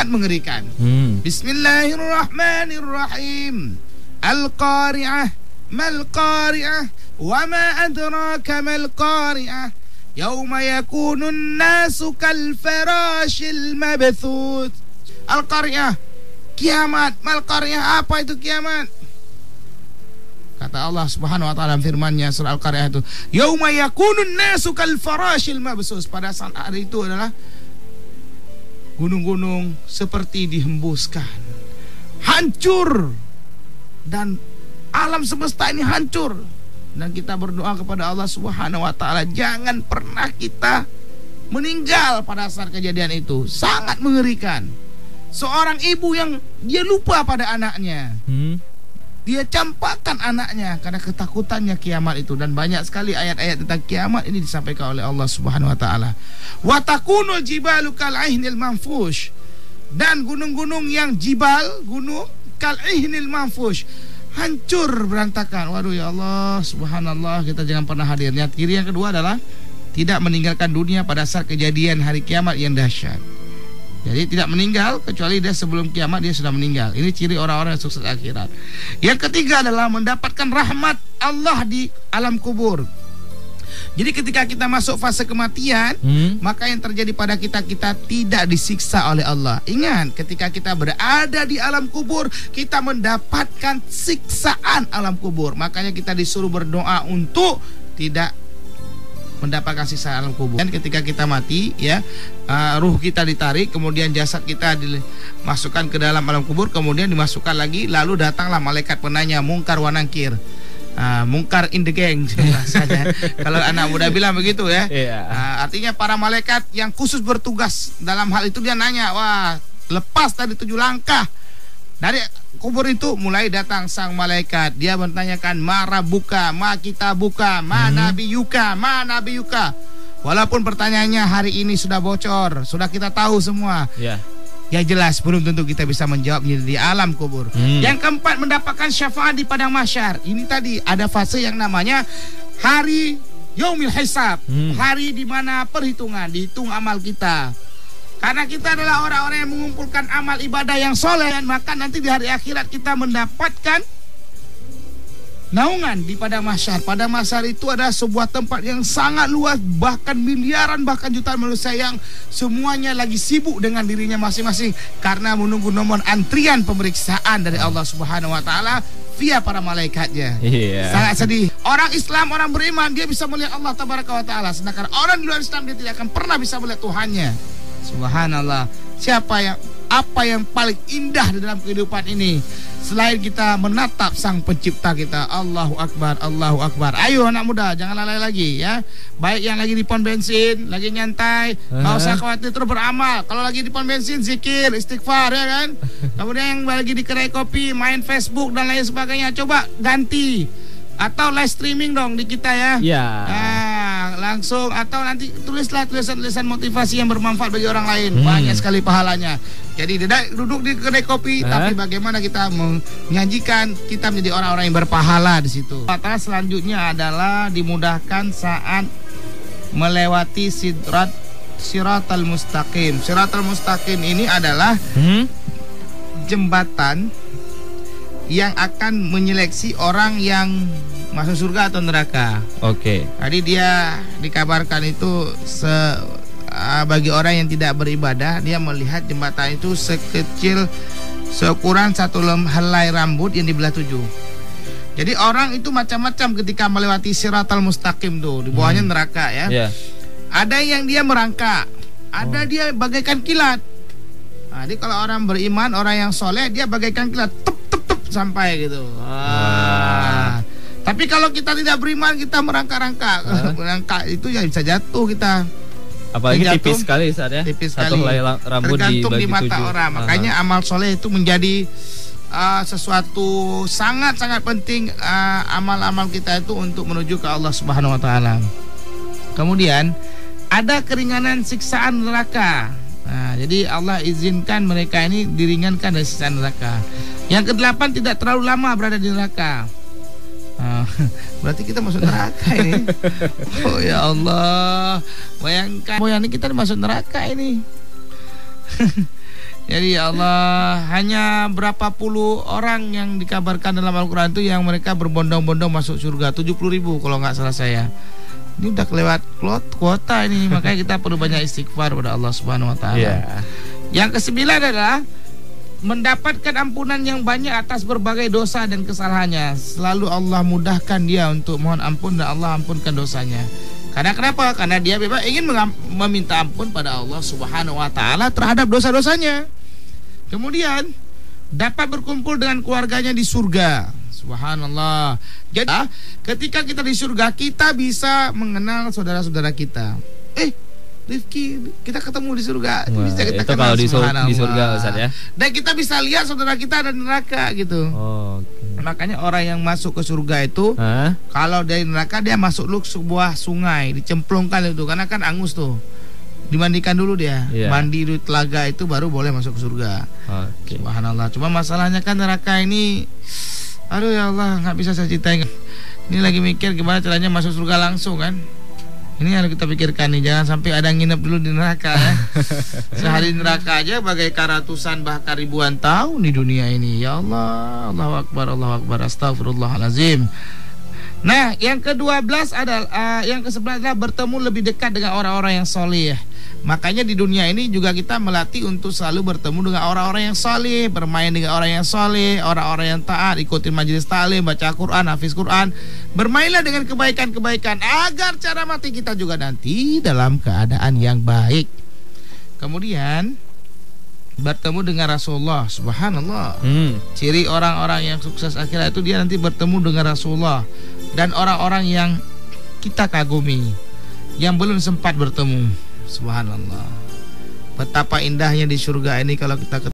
sangat mengerikan. Bismillahirrahmanirrahim. Al-Qari'ah, mal-Qari'ah, wa ma adraka mal-Qari'ah. Yauma yakunun nasu kal-farashil mabthuth. Al-Qari'ah, kiamat. Mal-Qari'ah, apa itu kiamat? Kata Allah Subhanahu wa taala firman-Nya surah Al-Qari'ah itu, yauma yakunun nasu kal farashil mabsus. Pada saat hari itu adalah gunung-gunung seperti dihembuskan, hancur, dan alam semesta ini hancur. Dan kita berdoa kepada Allah Subhanahu wa taala, jangan pernah kita meninggal pada saat kejadian itu. Sangat mengerikan. Seorang ibu yang dia lupa pada anaknya, dia campakkan anaknya karena ketakutannya kiamat itu. Dan banyak sekali ayat-ayat tentang kiamat ini disampaikan oleh Allah Subhanahu wa taala. Wa takunul jibalu kal ihnil manfush. Dan gunung-gunung yang gunung kal ihnil manfush, hancur berantakan. Waduh ya Allah, subhanallah, kita jangan pernah hadir. Niat kiri yang kedua adalah tidak meninggalkan dunia pada saat kejadian hari kiamat yang dahsyat. Jadi tidak meninggal kecuali dia sebelum kiamat dia sudah meninggal. Ini ciri orang-orang yang sukses akhirat. Yang ketiga adalah mendapatkan rahmat Allah di alam kubur. Jadi ketika kita masuk fase kematian, maka yang terjadi pada kita tidak disiksa oleh Allah. Ingat, ketika kita berada di alam kubur, kita mendapatkan siksaan alam kubur. Makanya kita disuruh berdoa untuk tidak mendapatkan siksa alam kubur. Dan ketika kita mati, ya, ruh kita ditarik, kemudian jasad kita dimasukkan ke dalam alam kubur, kemudian dimasukkan lagi, lalu datanglah malaikat penanya, mungkar wa nakir. Mungkar in the gang. Kalau anak muda bilang begitu ya. Artinya para malaikat yang khusus bertugas dalam hal itu, dia nanya, wah, lepas tadi 7 langkah dari kubur itu mulai datang sang malaikat. Dia bertanyakan, ma rabbuka, ma kitabuka, ma nabiyuka, ma nabiyuka. Walaupun pertanyaannya hari ini sudah bocor, sudah kita tahu semua, ya jelas belum tentu kita bisa menjawabnya di alam kubur. Yang keempat, mendapatkan syafaat di padang mahsyar. Ini tadi ada fase yang namanya hari yaumil hisab, hari di mana perhitungan, dihitung amal kita. Karena kita adalah orang-orang yang mengumpulkan amal ibadah yang soleh, maka nanti di hari akhirat kita mendapatkan naungan di padang mahsyar. Padang mahsyar itu adalah sebuah tempat yang sangat luas, bahkan miliaran, bahkan jutaan manusia yang semuanya lagi sibuk dengan dirinya masing-masing karena menunggu nomor antrian pemeriksaan dari Allah Subhanahu wa taala via para malaikatnya. Sangat sedih. Orang Islam, orang beriman, dia bisa melihat Allah tabaraka wa taala, sedangkan orang di luar Islam dia tidak akan pernah bisa melihat Tuhannya. Subhanallah. Apa yang paling indah di dalam kehidupan ini selain kita menatap sang pencipta kita? Allahu Akbar, Allahu Akbar. Ayo anak muda, jangan lalai lagi ya. Baik yang lagi di pom bensin, lagi nyantai, nggak usah khawatir, terus beramal. Kalau lagi di pom bensin, zikir, istighfar, ya kan. Kemudian yang lagi di kedai kopi, main Facebook dan lain sebagainya, coba ganti. Atau live streaming dong di kita ya. Langsung, atau nanti tulislah tulisan-tulisan motivasi yang bermanfaat bagi orang lain. Banyak sekali pahalanya. Jadi tidak duduk di kedai kopi, tapi bagaimana kita menyajikan, kita menjadi orang-orang yang berpahala di situ. Kata selanjutnya adalah dimudahkan saat melewati siratal mustaqim. Siratal mustaqim ini adalah jembatan yang akan menyeleksi orang yang masuk surga atau neraka. Tadi dia dikabarkan itu bagi orang yang tidak beribadah, dia melihat jembatan itu sekecil seukuran 1 helai rambut yang dibelah 7. Jadi orang itu macam-macam ketika melewati siratal mustaqim tuh, di bawahnya neraka ya. Ada yang dia merangkak, ada dia bagaikan kilat. Jadi kalau orang beriman, orang yang soleh, dia bagaikan kilat, sampai gitu. Tapi kalau kita tidak beriman, kita merangkak-rangkak. Merangkak itu ya bisa jatuh kita. Apalagi tipis sekali saat ya. Tipis sekali. Rambut tergantung di mata 7 orang. Makanya amal soleh itu menjadi sesuatu sangat-sangat penting. Amal-amal kita itu untuk menuju ke Allah Subhanahu wa taala. Kemudian ada keringanan siksaan neraka. Jadi Allah izinkan mereka ini diringankan dari siksaan neraka. Yang ke-8, tidak terlalu lama berada di neraka. Berarti kita masuk neraka ini. Oh ya Allah, bayangkan ini kita masuk neraka ini. Jadi ya Allah, hanya berapa puluh orang yang dikabarkan dalam Al-Quran itu yang mereka berbondong-bondong masuk surga, 70.000 kalau nggak salah saya. Ini udah kelewat kuota ini, makanya kita perlu banyak istighfar pada Allah Subhanahu Wa Taala. Yeah. Yang kesembilan adalah mendapatkan ampunan yang banyak atas berbagai dosa dan kesalahannya. Selalu Allah mudahkan dia untuk mohon ampun dan Allah ampunkan dosanya. Karena kenapa? Karena dia memang ingin meminta ampun pada Allah Subhanahu Wa Taala terhadap dosa-dosanya. Kemudian dapat berkumpul dengan keluarganya di surga. Subhanallah. Jadi ketika kita di surga, kita bisa mengenal saudara-saudara kita. Rifki, kita ketemu di surga. Bisa kita itu kenal, kalau di surga Ustaz ya. Dan kita bisa lihat saudara kita ada di neraka gitu. Okay. Makanya orang yang masuk ke surga itu kalau dari neraka dia masuk dulu sebuah sungai, dicemplungkan itu karena kan angus tuh. Dimandikan dulu dia. Mandi di telaga itu baru boleh masuk ke surga. Subhanallah. Cuma masalahnya kan neraka ini, aduh ya Allah, nggak bisa saya ceritain. Ini lagi mikir gimana caranya masuk surga langsung kan. Ini yang kita pikirkan nih, jangan sampai ada yang nginep dulu di neraka ya. Sehari di neraka aja bagaikan ratusan bahkan ribuan tahun di dunia ini. Ya Allah, Allahu Akbar, astagfirullahalazim. Nah, yang ke-12 adalah yang ke-11 adalah bertemu lebih dekat dengan orang-orang yang soleh. Makanya di dunia ini juga kita melatih untuk selalu bertemu dengan orang-orang yang soleh, bermain dengan orang yang soleh, orang-orang yang taat, ikutin majelis taklim, baca Quran, hafiz Quran. Bermainlah dengan kebaikan-kebaikan agar cara mati kita juga nanti dalam keadaan yang baik. Kemudian bertemu dengan Rasulullah. Subhanallah. Ciri orang-orang yang sukses akhirat itu dia nanti bertemu dengan Rasulullah dan orang-orang yang kita kagumi yang belum sempat bertemu. Subhanallah. Betapa indahnya di surga ini kalau kita